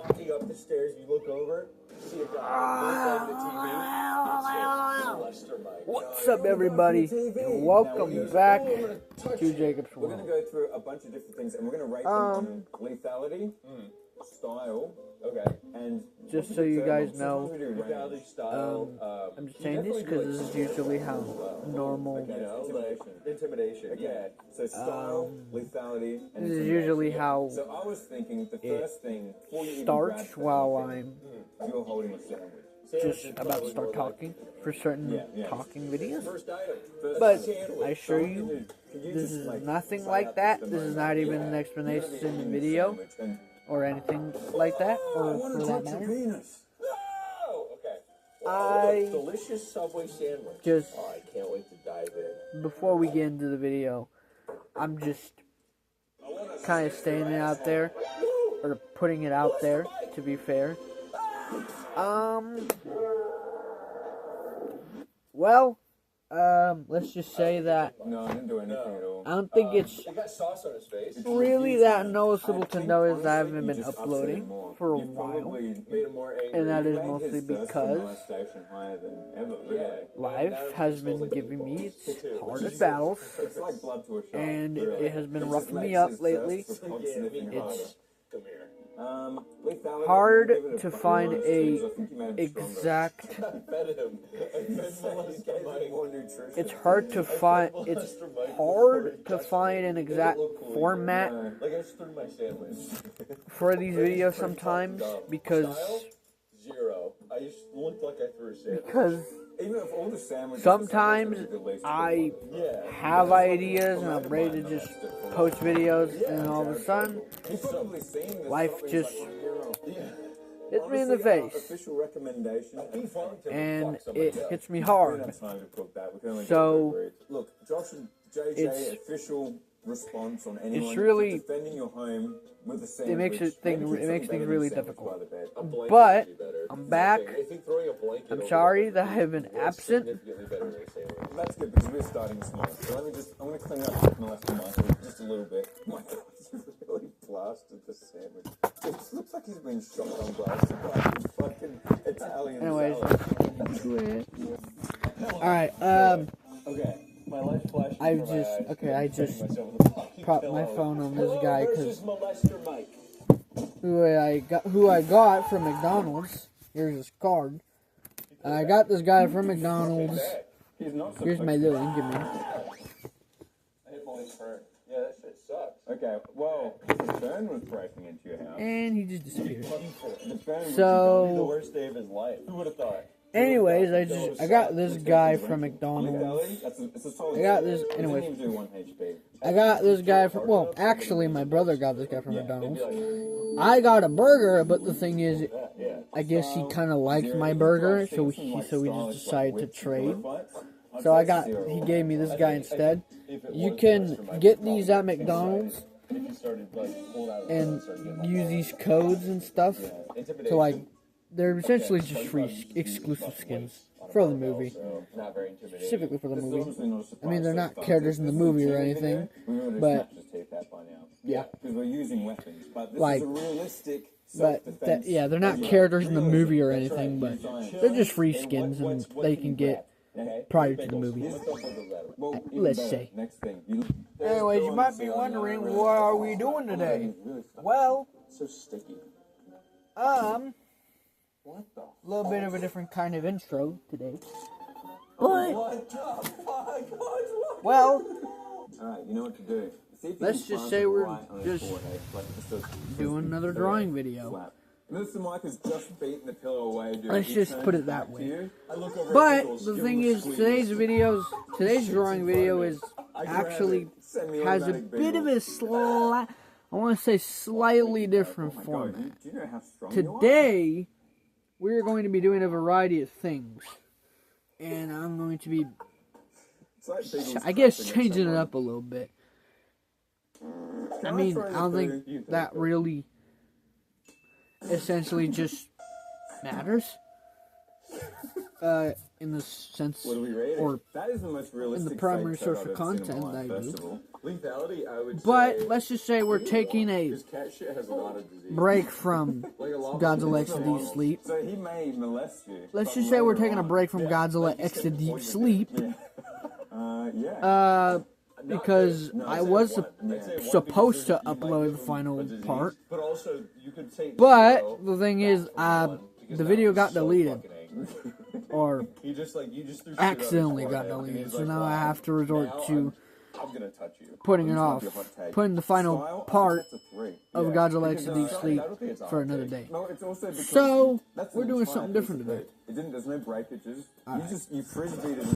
walking up the stairs, you look over, see a guy on the TV. What's up, everybody? And welcome back to Jacob's We're World. going to go through a bunch of different things, and we're going to rate them on lethality, style, and Just so you guys know, lethality, style. I'm just saying this because this is usually how normal. Intimidation. Yeah. So style, lethality, and This is usually how So I was thinking the first thing before you even starts grab while something, I'm you're holding a sandwich. just about to start talking for certain talking videos. First item. First But sandwich. I assure you, this is nothing like that. This is not even an explanation in the video or anything like that, or for that matter. No! Okay. I Delicious Subway sandwich. just, Oh, I can't wait to dive in. before we get into the video, I'm just kind of staying it out there, or putting it out there, to be fair. Well, let's just say that No, I didn't do anything at all. I don't think it's He got sauce on his face. really that noticeable to notice I haven't been uploading for a while, and that is mostly because life has been giving me its hardest battles, and it has been roughing me up lately. It's hard to find a exact. It's hard to find an exact format for these videos sometimes because sometimes I have ideas and I'm ready to just post videos, and all of a sudden life just hits me in the face, and it hits me hard. So it's really, it makes things really difficult. But I'm back. I'm sorry that I have been absent. That's good because we're starting small. So I'm going to clean up my left just a little bit. My God, you really blasted the sandwich. It looks like he's been shot on blasted by a fucking Italian. Anyways, alright, okay. My life flashed. I just propped my phone on this guy because who I got from McDonald's. Here's his card. I got this guy from McDonald's. Here's my little Enderman. Yeah, that shit sucks. Okay, well, the burn was breaking into your house. And he just disappeared. The So, worst day of his life. Who would have thought? anyways, I got this guy from McDonald's. I got this guy from, well, actually my brother got this guy from McDonald's. I got a burger, but the thing is, I guess he kind of liked my burger, so we just decided to trade. So he gave me this guy instead. You can get these at McDonald's and use these codes and stuff to, like, they're essentially just free exclusive skins for the movie. Specifically for the movie. I mean, they're not characters in the movie or anything, but yeah. Like, they're not characters in the movie or anything, but they're just free skins and they can get prior to the movie. Let's say. Anyways, you might be wondering, what are we doing today? Well, a little bit of a different kind of intro today. But, well, alright, you know what to do. Let's just say we're just doing another drawing video. Mr. Mike has just beaten the pillow away. Let's just put it that way. But the thing is, today's drawing video is actually has a bit of a slightly different format. Today, we're going to be doing a variety of things, and I'm going to be, I guess, changing it up a little bit. I mean, I don't think that really essentially just matters in the sense, or in the primary source of content that I do. Lethality, I would But say. let's just say we're taking a Because cat shit has a lot of disease. break from Godzilla X to Deep Sleep. So he may molest you. Let's just say we're taking a break from Godzilla X to Deep Sleep. Because I was supposed to upload the final part. But the thing is, the video got deleted. Or accidentally got deleted. So now I have to resort to putting it off. Putting the final part of Godzilla X to Deep Sleep for another day. So, we're doing something different today. There's no breakages. You frisbeed it.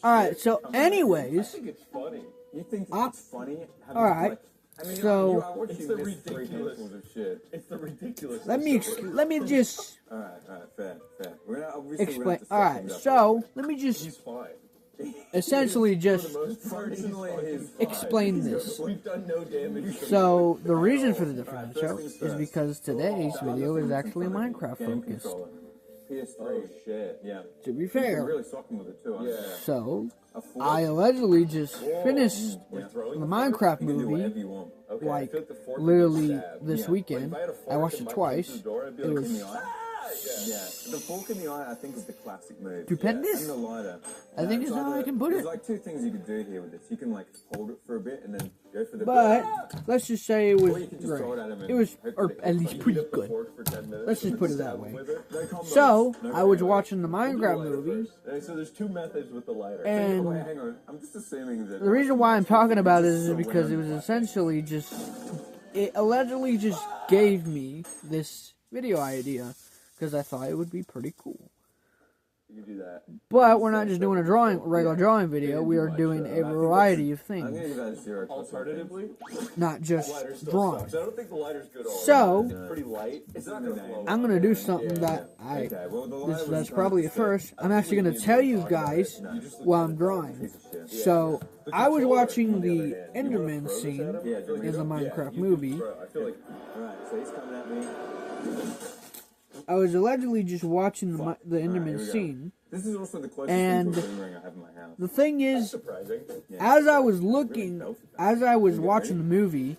Alright, so anyways. I think it's funny. You think it's funny? Alright. So it's the ridiculous of shit. It's the ridiculous. let me just Alright, fair. explain. Alright, so let me just essentially just explain this. We've done no damage. So the reason for the different intro is because today's video is actually Minecraft focused. Oh shit, yeah. To be fair. Really sucking with it too, yeah. So I allegedly just finished the Minecraft movie like literally this weekend. I watched it twice. It was the fork in the eye, I think, is the classic move. Stupendous. And the lighter. I think it's how I can put it. There's like two things you could do here with this. You can like hold it for a bit and then go for the. But let's just say it was or you can just great. throw it at him. It was, or at least pretty good. Let's just put it that way. So I was watching the Minecraft movie. So there's two methods with the lighter. And hang on. I'm just assuming that the reason why I'm talking about it is because it was essentially just, it allegedly just gave me this video idea. Because I thought it would be pretty cool. You do that. But we're not just doing a regular drawing video. We are doing a variety of things. I'm gonna give that a 0. Alternatively, not just drawing. I don't think the lighter's good. So it's pretty light. It's not gonna flow. I'm gonna do something that that's probably a first. I'm actually gonna tell you guys while I'm drawing. So I was watching the Enderman scene in the Minecraft movie. Alright, so he's coming at me. I was allegedly just watching the Enderman scene. This is also the closest and thing to a ring I have in my house. the thing is, as I was watching the movie,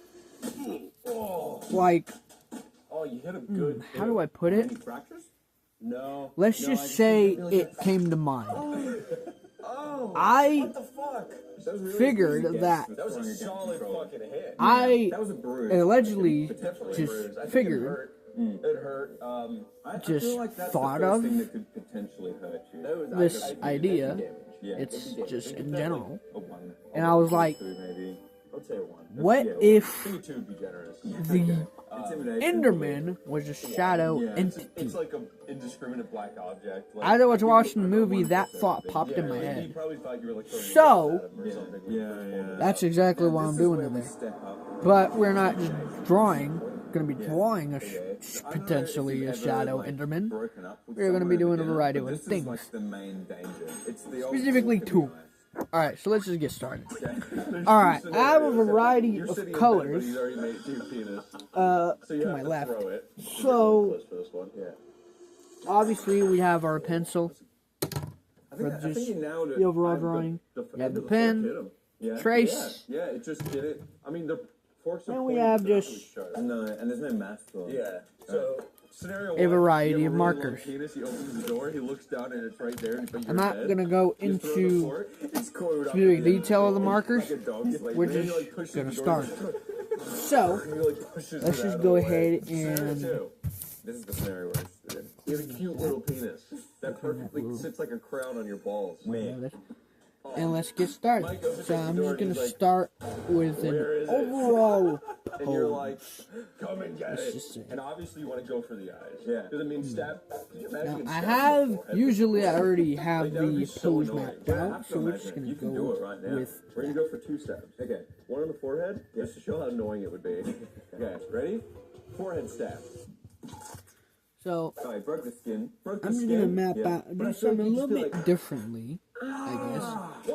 like, you hit a good how do I put it? No. Let's just say it came to mind. I figured that was a solid fucking hit. I That was a bruise. allegedly just figured. It hurt. Just thought of this idea. It's just in general. And I was like, what if the Enderman was a shadow entity? It's like an indiscriminate black object. As I was watching the movie, that thought popped in my head. So, that's exactly what I'm doing today. But we're not just drawing. Going to be drawing potentially a shadow Enderman. We're going to be doing a variety of things. Specifically two. Alright, so let's just get started. Alright, I have a variety of colors to my left. So, obviously we have our pencil for just the overall drawing. We have the pen, trace. Yeah, it just did it. I mean, the forks are and we have just no, and there's no mask for it. Yeah. So scenario a variety of markers. He opens the door, he looks down, and it's right there. I'm not going to go into specific detail of the markers. We're just going to start. So, let's just go ahead and... This is the scenario we're interested in. You have a cute little penis that perfectly sits like a crown on your balls. And let's get started. So I'm just going to start with an overall pose. And you're like, come and get it. And obviously you want to go for the eyes. Yeah. Because I mean, stab. Now, I already have the pose mapped out, so we're just going to go with We're going to go for 2 stabs. Okay. One on the forehead, just to show how annoying it would be. Okay, ready? Forehead stab. So, I broke the skin. I'm just going to map out, do something a little bit differently, I guess.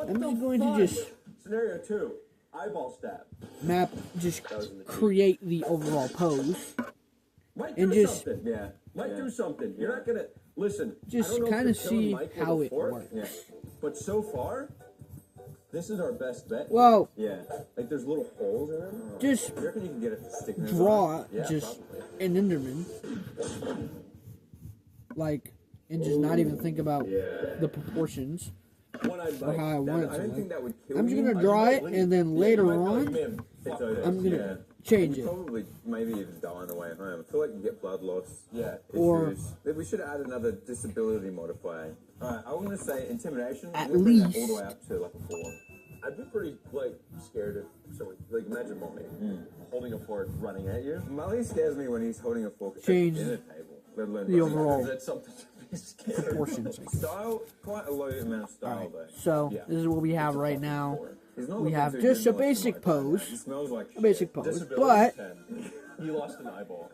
I'm just going to just... Scenario 2, eyeball stab. Map, just create the overall pose. And just... Yeah. Might do something. You're not going to... Listen. Just kind of see how it works. Yeah. But so far, This is our best bet. Well, yeah. Like there's little holes in it. just You reckon you can get it to stick in draw yeah, just probably. an Enderman. Like, and just not even think about the proportions or how I want it I to don't look. think that would kill I'm just you. gonna draw it, and then later on, I'm gonna yeah. change You it. probably maybe even die on the way home. I feel like you get blood loss. Yeah. Or- issues. We should add another disability modifier. Alright, I want to say intimidation. At I'm gonna bring that least- all the way up to like a 4. I'd be pretty, like, scared if someone, like, imagine Molly holding a fork running at you. Mully scares me when he's holding a fork at Change the dinner table, let alone the running. overall That's something to be scared. proportions. Style, quite a low amount of style though. So Yeah. this is what we have right now. He's not We looking have too just a good, not basic like pose. He smells like A basic pose, Disability but 10. You lost an eyeball.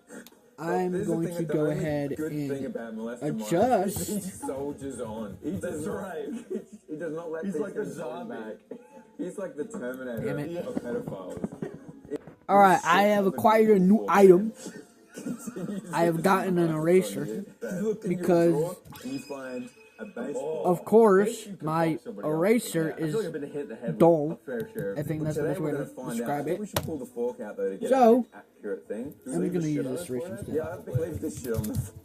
I'm This is the going thing, to the go only ahead good thing and about molesting Mike adjust. is he soldiers on. He does not, he does not let He's these like a things hold zombie. back. He's like the Terminator Damn it. of pedophiles. All right, I have acquired a new item. I have gotten an eraser because, And you find a baseball. of course, my eraser I feel like I've is been hit in the head dull. with a fair share. I think that's the Today best we're way going to to find out. I describe think it. we should pull the fork out though to get So, an accurate thing. I'm going to use this erasing stick. Yeah, I think leave this shit on the forehead.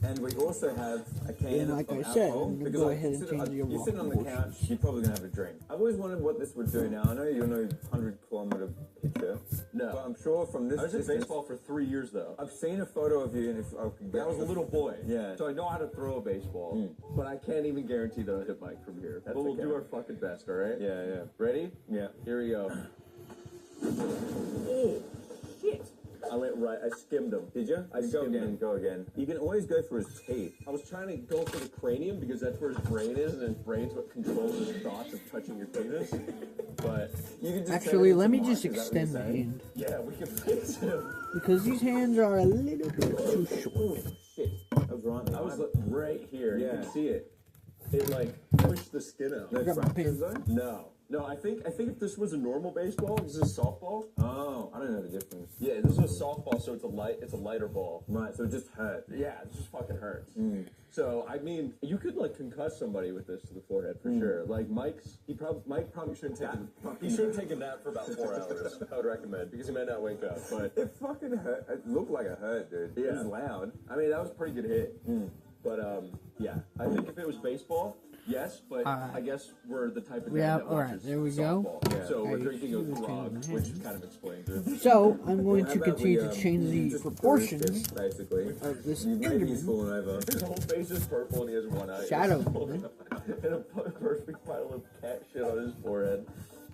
And we also have a can And like of I said, alcohol, I'm gonna because, go like, ahead and change the You're overall sitting on the couch, you're probably going to have a drink. I've always wondered what this would do now. I know you're no 100-kilometer pitcher. No. But I'm sure from this I was in distance, baseball for 3 years, though. I've seen a photo of you, and if I could get I was a little boy. Yeah. So I know how to throw a baseball, but I can't even guarantee that I'll hit Mike from here. But we'll okay. do our fucking best, all right? Yeah, yeah. Ready? Yeah. Here we go. Oh, shit. I went right. I skimmed him. Did you? I Go skimmed again, him. go again. You can always go for his teeth. I was trying to go for the cranium because that's where his brain is, and his brain's what controls his thoughts of touching your penis. But You can just Actually, say it let to me Mike, just is that what extend you're the saying? hand yeah, we can fix him. because these hands are a little bit too short. Oh, shit. That was right. I was right here. You Yeah. can see it. It like pushed the skin out. No got my fractures, pen. though? No. No, I think if this was a normal baseball, this is a softball. Oh, I don't know the difference. Yeah, this is a softball, so it's a lighter ball. Right, so it just hurt. Yeah, it just fucking hurts. So I mean, you could like concuss somebody with this to the forehead for sure. Like Mike probably shouldn't take he shouldn't take a nap for about 4 hours. I would recommend because he might not wake up. But It fucking hurt. It looked like it hurt, dude. It Yeah. was loud. I mean, that was a pretty good hit. But yeah, I think if it was baseball. Yes, but I guess we're the type of We dad have- that all right, watches there we go. softball. Yeah. So we're Okay, drinking a here's grog, the which hand. kind of explains it. So I'm going How to about continue we, to change the just proportions bruise this, basically. of this Maybe he's Enderman. falling over. His whole face is purple and he has one eye. Shadow. And a perfect pile of cat shit on his forehead.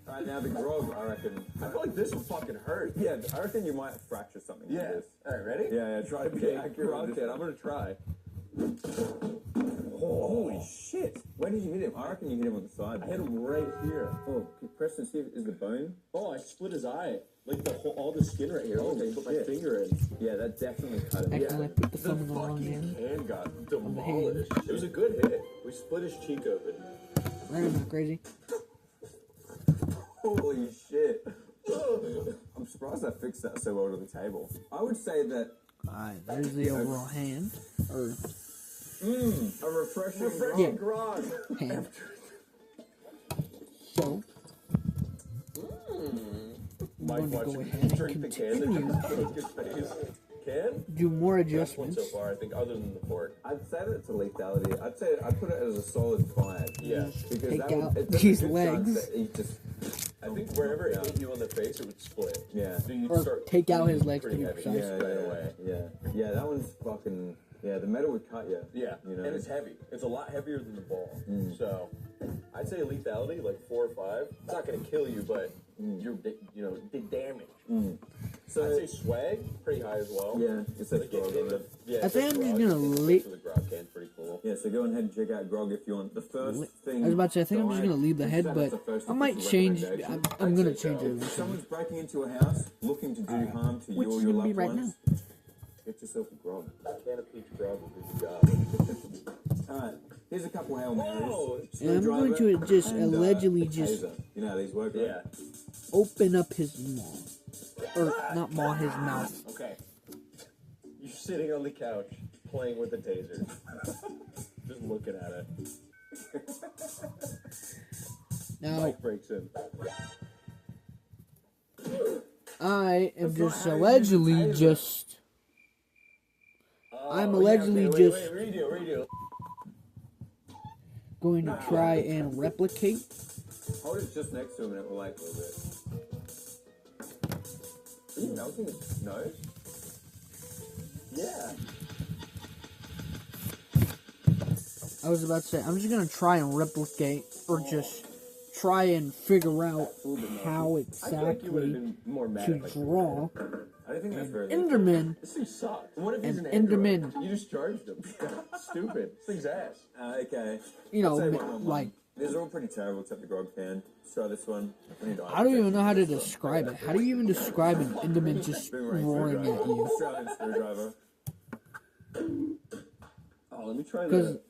Alright, now the grog, I reckon. I feel like this would fucking hurt. Yeah, I reckon you might fracture something with Yeah. this. Alright, ready? Yeah, yeah, try to be Okay, accurate. grog with kid, this I'm gonna try. Holy shit! Where did you hit him? I reckon you hit him on the side. I hit him right here. Oh, Preston, see, is the bone? Oh, I split his eye. Like all the skin right here. Oh, Like I put my shit. finger in. Yeah, that definitely cut him. Accidentally Yeah. put the thumb in the wrong fucking hand. hand got hand. demolished. It was a good hit. We split his cheek open. That's not crazy. Holy shit. I'm surprised I fixed that so well to the table. I would say that Alright, there's the overall hand. Or a refreshing Yeah. grog. hand. So, Mike, I'm watch going to go him ahead and drink the can that continue just broke his face. Can? do more Best one adjustments. so far, I think, other than the fork. I'd say that it's a lethality. I'd say I'd put it as a solid 5. Yeah. Because Take that out would, there's a these good chance legs. that he just, I think wherever it hit you on the face, it would split. yeah. So you'd Or start take out his bleeding legs pretty to be heavy precise. right away. Yeah, that one's fucking, yeah, the metal would cut you. Yeah, You know? and it's heavy. It's a lot heavier than the ball. So I'd say lethality, like 4 or 5. It's not going to kill you, but you're, did damage. So, I'd say swag, pretty high as well. yeah, it's a Like grog in on the, it. yeah, I think the I'm just grog, gonna the leave- the grog can's pretty cool. Yeah, so go ahead and check out grog if you want. The first thing. I was about to say, I think I'm just gonna leave the head, That's but the first I might official change. recommendation. I'm gonna I'd say change so. it If eventually. someone's breaking into a house looking to do harm to Which you or is your gonna be loved right ones, get yourself a grog. A can of peach grog will do the job. Alright, here's a couple Hail Marys. Whoa, And I'm going to just and, allegedly a just taser. You know how these work, right? Yeah. open up his maw. Or not maw, his mouth. Okay. You're sitting on the couch playing with a taser. Just looking at it. Now, Mike breaks in. I am just allegedly just. I'm allegedly just Redo. going to try and replicate. Hold it just next to him and it will like a little bit. Are you melting his nose? Yeah. I was about to say, I'm just going to try and replicate, or just try and figure out how exactly to draw I don't think that's very Enderman. This thing sucks. What if And he's an Enderman. Android? You just charged him. Stupid. This thing's ass. Okay. You know, I'll say one. like, These are all pretty terrible except the grog pan. Let's try this one. I don't even know how to describe it. How do you even describe an Enderman just roaring at you? Australian screwdriver. Oh, let me try Because that.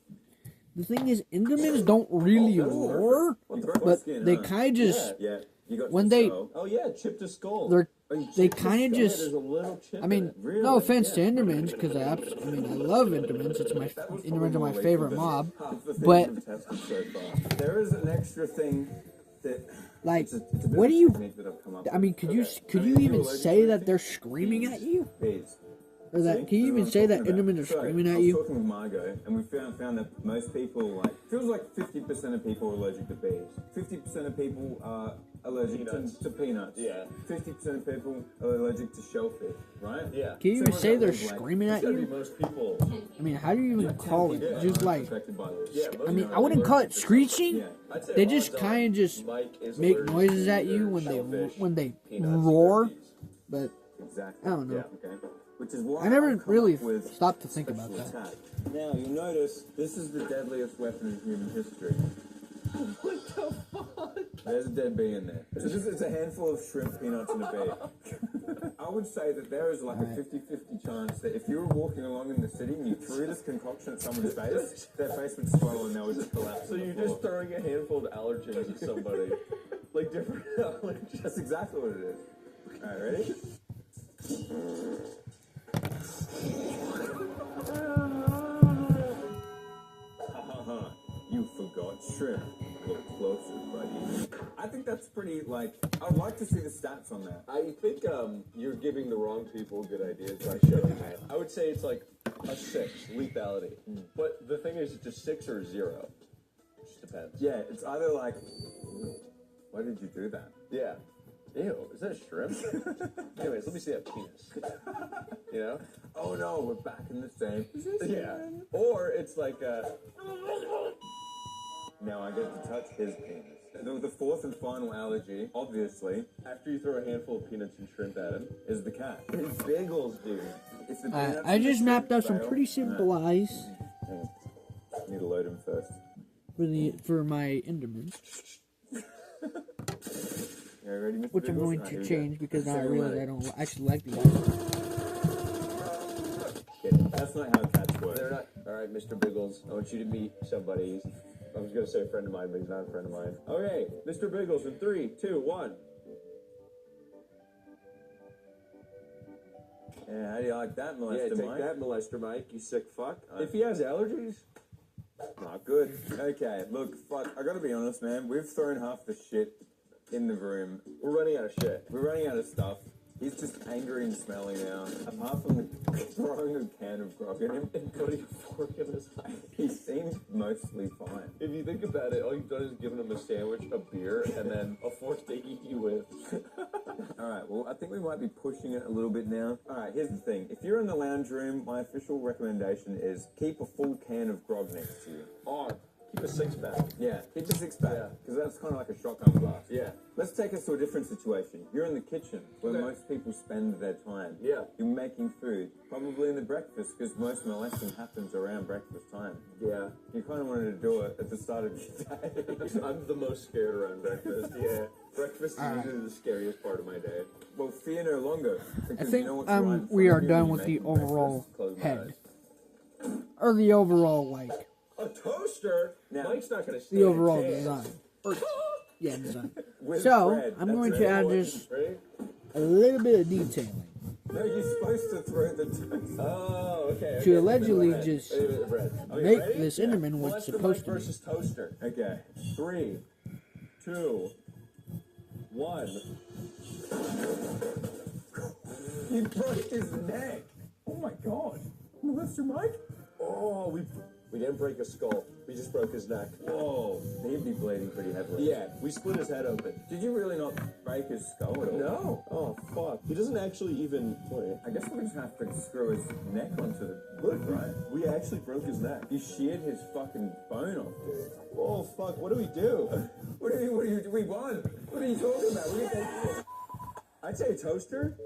the thing is, Endermans don't really roar, but they kind of just, Yeah. You got when the they, skull. Oh yeah, chipped a skull. they kind of just, There's a little chip I mean, in it. Really? no offense to Endermans, because I love Endermans. Endermans are my favorite mob. Half the things But, we've tested so far. There is an extra thing that like, it's a bit what of do a you, technique that I've come up I mean, could you even say that they're screaming at you? Bees. Or that, can you even say that Endermen are screaming at I was you? talking with Margot, and we found that most people, like, feels like 50% of people are allergic to bees. 50% of people are allergic to peanuts. Yeah. 50% of people are allergic to shellfish, right? Yeah. Can you even say they're like, screaming at Gotta be you? most people. I mean, how do you even call it? Just like, Affected by this. Yeah, most I mean, people I wouldn't call it screeching. Yeah. I'd say They odds just on kind of just Mike is make allergic noises to at you either when they shellfish, peanuts, roar. or bees. But Exactly. I don't know. Yeah. Okay. Which is why I never I've come really up with stopped to think about special that. attack. Now you'll notice this is the deadliest weapon in human history. What the fuck? There's a dead bee in there. It's a handful of shrimp, peanuts, and a bee. I would say that there is like a 50-50 chance that if you were walking along in the city and you threw this concoction at someone's face, their face would swell and they would just collapse. So you're just throwing a handful of allergens at somebody. Like different allergens. That's exactly what it is. Alright, ready? You forgot shrimp. Look closer, buddy. I think that's pretty, like, I'd like to see the stats on that. I think you're giving the wrong people good ideas by showing that. I would say it's like a 6, lethality. But the thing is, it's just 6 or 0. It just depends. Yeah, it's either like, why did you do that? Yeah. Ew, is that a shrimp? Anyways, let me see that penis. You know? Oh no, we're back in the same position. Yeah. Or it's like Now I get to touch his penis. The fourth and final allergy, obviously, after you throw a handful of peanuts and shrimp at him. is the cat. His bagels, dude. It's the peanuts I and the just mapped shrimp out some fail. pretty simple eyes Hang on. Need to load him first. for my Enderman, Yeah, ready, Mr. which I'm Biggles? going Alright, to here we change go. because now I Second realize leg. I don't actually like these eyes. Kidding. That's not how cats work. They're not. All right, Mr. Biggles. I want you to meet somebody. I was gonna say a friend of mine, but he's not a friend of mine. Okay, Mr. Biggles in 3, 2, 1. Yeah, how do you like that, Yeah, molester, take Mike? that, molester Mike. You sick fuck. If he has allergies, Not good. Okay, look, fuck, I gotta be honest, man. We've thrown half the shit in the room. we're running out of shit. We're running out of stuff. He's just angry and smelly now. Apart from throwing a can of grog at him, And putting a fork in his eye. he seems mostly fine. If you think about it, all you've done is given him a sandwich, a beer, and then a fork to eat you with. Alright, well, I think we might be pushing it a little bit now. Alright, here's the thing. If you're in the lounge room, my official recommendation is keep a full can of grog next to you. Oh, keep a 6-pack. Yeah, keep a 6-pack, Yeah. because that's kind of like a shotgun blast. Yeah. Let's take us to a different situation. You're in the kitchen, where Okay. most people spend their time. Yeah. You're making food, probably in the breakfast, because most molesting happens around breakfast time. Yeah. You kind of wanted to do it at the start of your day. I'm the most scared around breakfast. Yeah. Breakfast is usually the scariest part of my day. Well, fear no longer. I Because think you know what's right in we front are of you done when with you're the making overall breakfast. Close my head, eyes. or the overall like A toaster? Now- Mike's not gonna stand the overall a chance. design. Or, yeah, design. With So bread, I'm that's going it. to add just Ready? a little bit of detailing No, you're supposed to throw the toast. Oh, okay. to okay. allegedly Bread. just Wait, the bread. Okay, make ready? this Enderman what's Molester supposed Mike to be. versus toaster. Okay, 3, 2, 1. He broke his neck. Oh my god. Mr. Mike? Oh, we didn't break his skull. We just broke his neck. Whoa. He'd be bleeding pretty heavily. Yeah, we split his head open. Did you really not break his skull at all? No. Oh, fuck. He doesn't actually even... Wait. I guess we're just gonna have to screw his neck onto the wood, right? We actually broke his neck. You sheared his fucking bone off, dude. Oh, fuck. What do we do? What do we won? What are you talking about? What do you think? I'd say a toaster.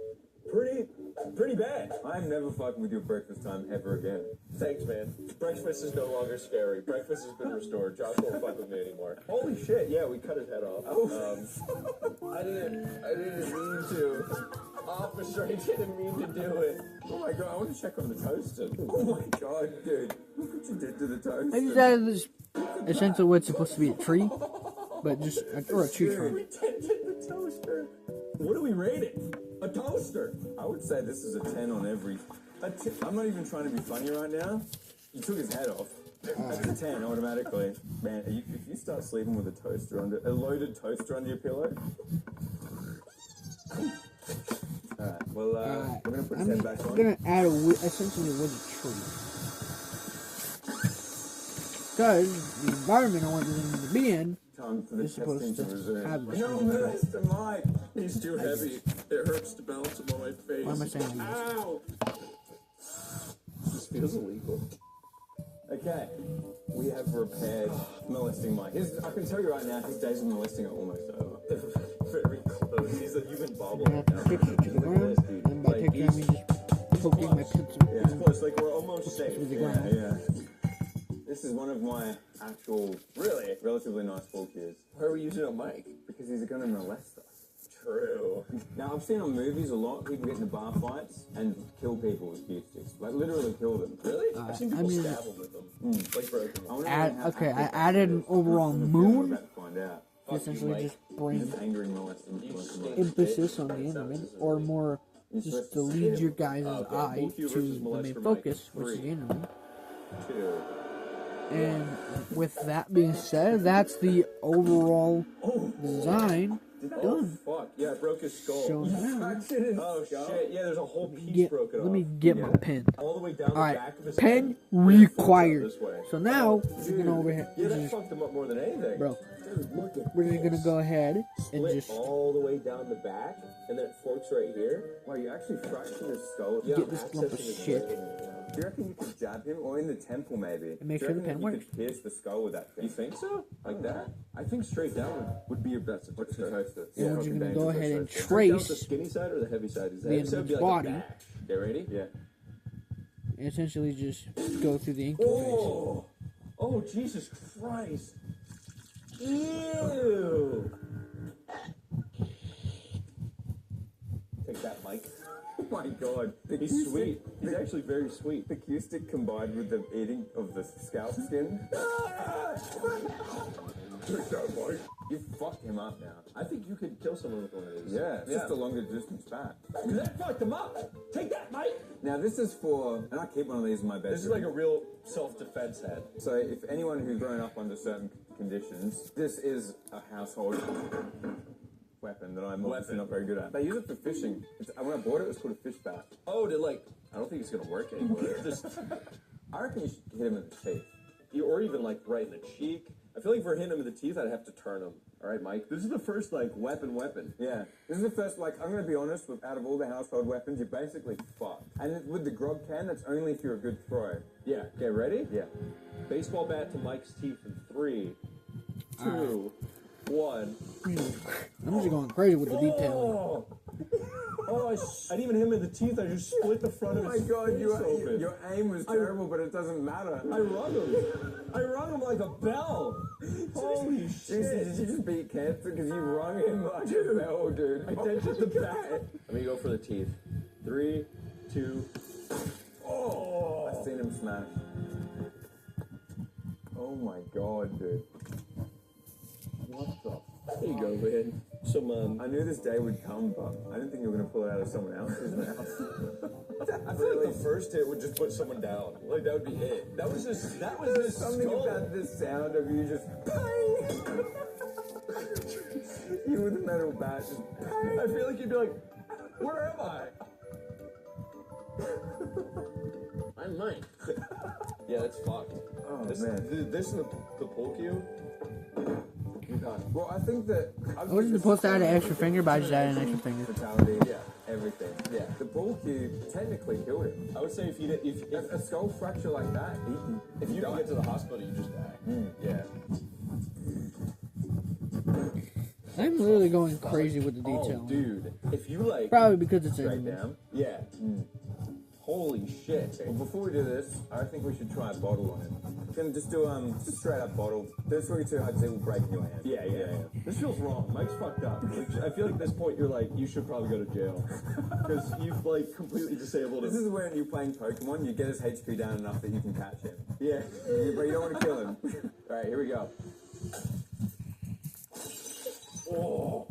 Pretty bad. I'm never fucking with you at breakfast time ever again. Thanks, man. Breakfast is no longer scary. Breakfast has been restored. Josh won't fuck with me anymore. Holy shit, yeah, we cut his head off. I didn't mean to. Officer, I didn't mean to do it. Oh my god, I want to check on the toaster. Oh my god, dude. Look what you did to the toaster. I just added this essentially what's supposed to be a tree, but just or a tree trunk. We dented the toaster. What do we rate it? A toaster. I would say this is a 10 on every... I'm not even trying to be funny right now. You took his head off. That's a 10 automatically. Man, if you start sleeping with a loaded toaster under your pillow... Alright, well, we're going to put his head back on. I'm going to add essentially a wooden tree. Because the environment I want them to be in Time for the is supposed testing to resume. have this. No, Mr. Mike! He's too heavy. It hurts to balance him on my face. Why am I saying this? Ow! This feels illegal. Okay, we have repaired molesting Mike. I can tell you right now, his days of molesting are almost over. Very close. He's a human bobble. I have to kick it to the ground, and by kicking, I mean just poking my pencil. It's close. Like we're almost safe. With the ground. Yeah. This is one of my actual, relatively nice full cues. Why are we using a mic? Because he's going to molest us. True. Now, I've seen on movies a lot people get into bar fights and kill people with cue sticks. Like, literally kill them. Really? I've seen people I mean- stab them with them. Like broken. I added an overall moon. About to find out. Essentially just bring Just angry molesting. emphasis on the Enderman, or more just to lead your guys' eye to the main focus, which is the Enderman. 2. And with that being said, that's the overall design done. Fuck. Yeah, I broke his skull. So now, Oh shit. Yeah, there's a whole piece get, broken let off. me get my pen. All the way down the Alright, back of his pen head. required. This way. So now, we're gonna over here, Yeah, that just, fucked him up more than anything. bro, Dude, look at we're just gonna go ahead and split just all the way down the back, and then it forks right here. Wow, you actually fractured his skull. Yeah, Get this lump of accessing his shit. brain. Do you reckon you could jab him? Or in the temple, maybe? And make Do you sure the reckon pen you works. could pierce the skull with that thing? You think so? Like that? I think straight down would be your best. What's the toaster? And we're just fucking gonna go dangerous ahead and toaster. Straight down with the trace skinny side or the heavy side? Is the the heavy side would be Enderman's like body. a back. Okay, ready? Yeah. and essentially just go through the incubation. Oh, Jesus Christ. Ew. Take that, Mike. Oh my god. He's sweet. He's actually very sweet. The cue stick combined with the eating of the scalp skin. Take that, Mike. You fucked him up now. I think you could kill someone with one of these. Yeah, it's just a longer distance back. That fucked him up. Take that, Mike. Now this is for, and I keep one of these in my bedroom. This is like a real self-defense head. So if anyone who's grown up under certain conditions, this is a household weapon that I'm obviously not very good at. They use it for fishing. When I bought it, it was called a fish bat. Oh, I don't think it's gonna work anymore. I reckon you should hit him in the teeth. Or even like right in the cheek. I feel like if we're hitting him in the teeth, I'd have to turn him. All right, Mike. This is the first weapon. Yeah. This is the first, I'm going to be honest, out of all the household weapons, you're basically fucked. And with the grog can, that's only if you're a good throw. Yeah. Okay, ready? Yeah. Baseball bat to Mike's teeth in 3, 2, 1. I'm just going crazy with the detailing. Oh, I didn't even hit him in the teeth. I just split the front of his face open. Your aim was terrible, but it doesn't matter. I rung him like a bell. Holy shit. Did you just beat cancer because you rung him like a bell, dude? I dented the bat. Let me go for the teeth. 3, 2. Oh! I've seen him smash. Oh my god, dude. What the? There you go, man. Some, I knew this day would come, but I didn't think you were going to pull it out of someone else's mouth. I feel like the first hit would just put someone down. Like, that would be it. That was just Something skull. about the sound of you just bang. You with a metal bat just... I feel like you'd be like, where am I? I'm Mike. Yeah, that's fucked. Oh, This and the pool cue. You got it. Well, I think that... I wasn't supposed to add an extra finger, but I just added an extra finger. Fatality, Yeah. everything. Yeah. The ball cube technically killed him. I would say if you did, if A skull fracture like that, if you can get to the hospital, you just die. Yeah. I'm literally going crazy with the detail. Oh, dude. If you like... Probably because it's straight Enderman. down. Yeah. Holy shit. Well, before we do this, I think we should try a bottle on him. Can just do just straight up bottle. Don't swing it too hard because it will break in your hand. Yeah. This feels wrong. Mike's fucked up. Like, I feel like at this point you're like, you should probably go to jail. Because you've like completely disabled him. This is when you're playing Pokemon, you get his HP down enough that you can catch him. Yeah. But you don't want to kill him. Alright, here we go. Oh.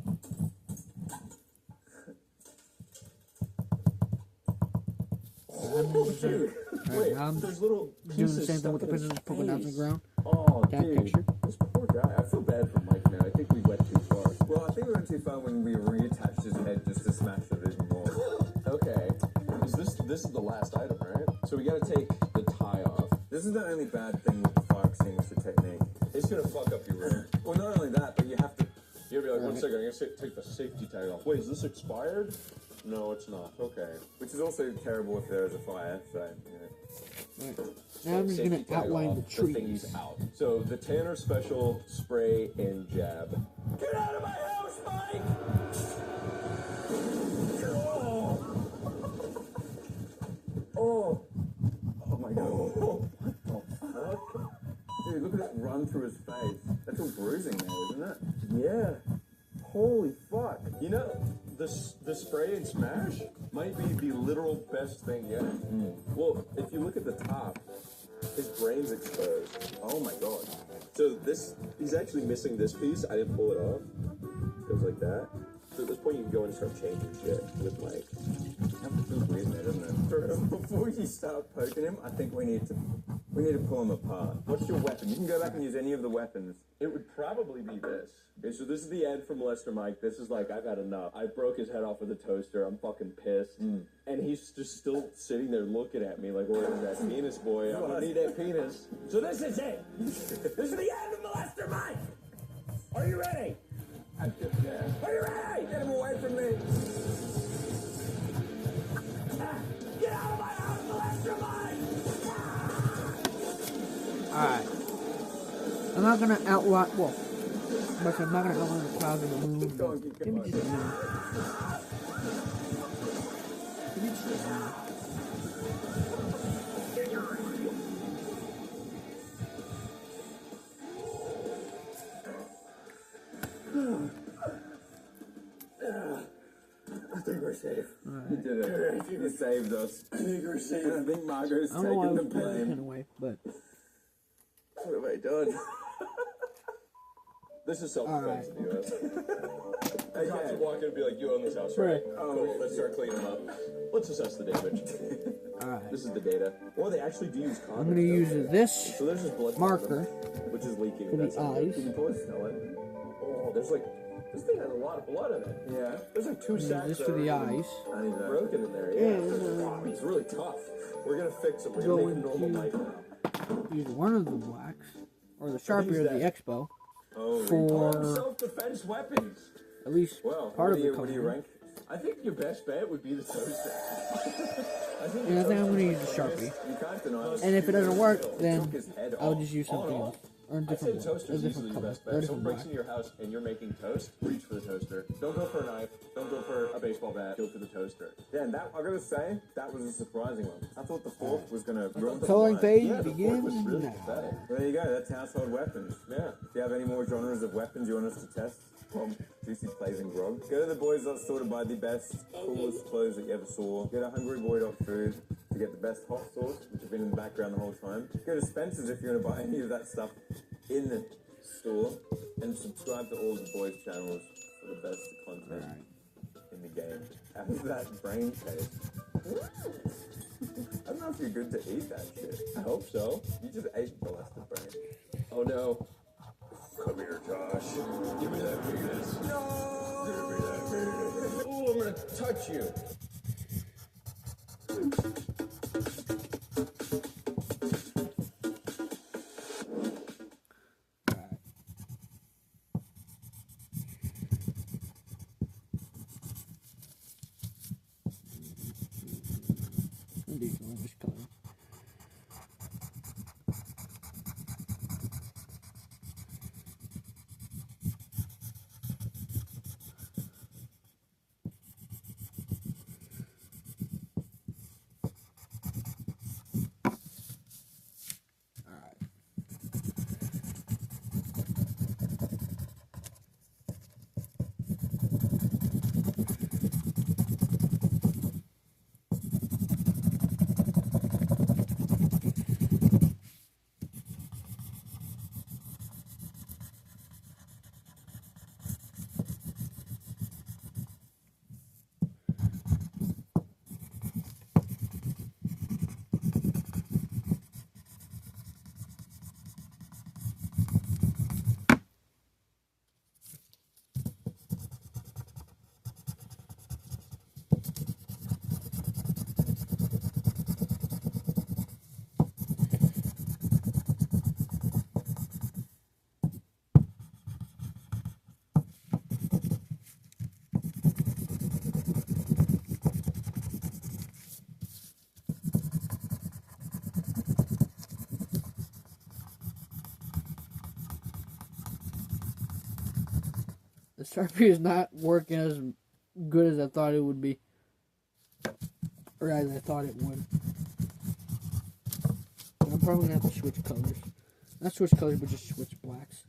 Dude. Alright, now I'm There's little doing the same thing with the pictures, just poking out to the ground. Oh, Cat dude. picture. This poor guy. I feel bad for Mike now. I think we went too far. Well, I think we went too far when we reattached his head just to smash it even more. Okay. This is the last item, right? So we gotta take the tie off. This is the only bad thing with the fire extinguisher technique. It's gonna fuck up your room. Well, not only that, but you have to... You'll be like, 1 second, I'm gonna take the safety tag off. Wait, is this expired? No, it's not. Okay. Which is also terrible if there is a fire, so, Right. Now I'm just Safety gonna tag outline off, the The trees. thingy's out. So the Tanner Special Spray and Jab. Get out of my house, Mike! Oh! Oh my god. Oh, what the fuck? Dude, look at that run through his face. That's all bruising there, isn't it? Yeah. Holy fuck. You know, the spray and smash might be the literal best thing yet. Well, if you look at the top, his brain's exposed. Oh my god. So he's actually missing this piece. I didn't pull it off. It goes like that. So at this point, you can go in and start changing shit with Mike. That feels weird there, doesn't it? Before you start poking him, I think we need to pull him apart. What's your weapon? You can go back and use any of the weapons. It would probably be this. Okay, so this is the end from Lester Mike. This is like, I've had enough. I broke his head off with a toaster. I'm fucking pissed. And he's just still sitting there looking at me like, where's that penis, boy? I'm gonna need that penis. So this is it. This is the end of Lester Mike. Are you ready? Are you ready? Get him away from me! Get out of my house, Lester Mike! Alright. I'm not gonna outline. Well, but I'm not gonna outline the clouds and the moon. Keep going, keep Give me going. just a minute. Give me just a minute. I think we're safe. You did it. You saved us. I think we're safe. And I think Margot's I don't know why I taking was the putting blame. away, but What have I done? This is self-defense in the US. The cops would walk in and be like, you own this house, right? Cool, let's start cleaning them up. Let's assess the damage. alright. This is the data. Or they actually do use condoms. I'm gonna use this So there's just blood marker which is leaking. for the That's not good. eyes. Can you pull it? Smell it? Oh, there's like, this thing has a lot of blood in it. Yeah. There's like 2 Use sacks this that for the are eyes. I need that. broken in there. Yeah, it's really tough. We're gonna fix it. We're gonna make a normal Going knife to- now. Use one of the blacks, or the Sharpie or the that. Expo, Oh, for Self-defense weapons. at least well, part of the what do you color. rank? I think your best bet would be the toaster. I think And I the think I'm gonna toaster use the Sharpie. You can't deny it. And if it doesn't work, then Took his head I'll off. just use something else. Or a I'd say different one. toaster A is different easily your color. best Or a bet. Someone different breaks black. into your house and you're making toast, reach for the toaster. Don't go for a knife. Don't go for a baseball bat. Go for the toaster. Yeah, and that, I gotta say, that was a surprising one. I thought the fourth was gonna ruin the Coloring line. phase Yeah, the fork begins was really now. pathetic. Well, there you go, that's household weapons. Yeah. If you have any more genres of weapons you want us to test from Juicy Plays and Grog, go to the Boys Dot Store to buy the best, coolest clothes that you ever saw. Get a Hungry Boy Dot Food to get the best hot sauce, which has been in the background the whole time. Go to Spencer's if you want to buy any of that stuff in the store. And subscribe to all the boys' channels for the best content in the game. How's that brain taste? I don't know if you're good to eat that shit. I hope so. You just ate the last of brain. Oh no. Come here, Josh. Give me that penis. No! Give me that penis. Oh, I'm gonna touch you. These ones just color. The Sharpie is not working as good as I thought it would be. Or as I thought it would. I'm probably going to have to switch colors. Not switch colors, but just switch blacks.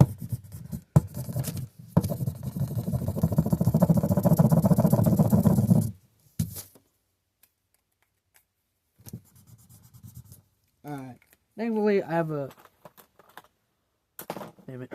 Alright. Thankfully, I have a... Damn it.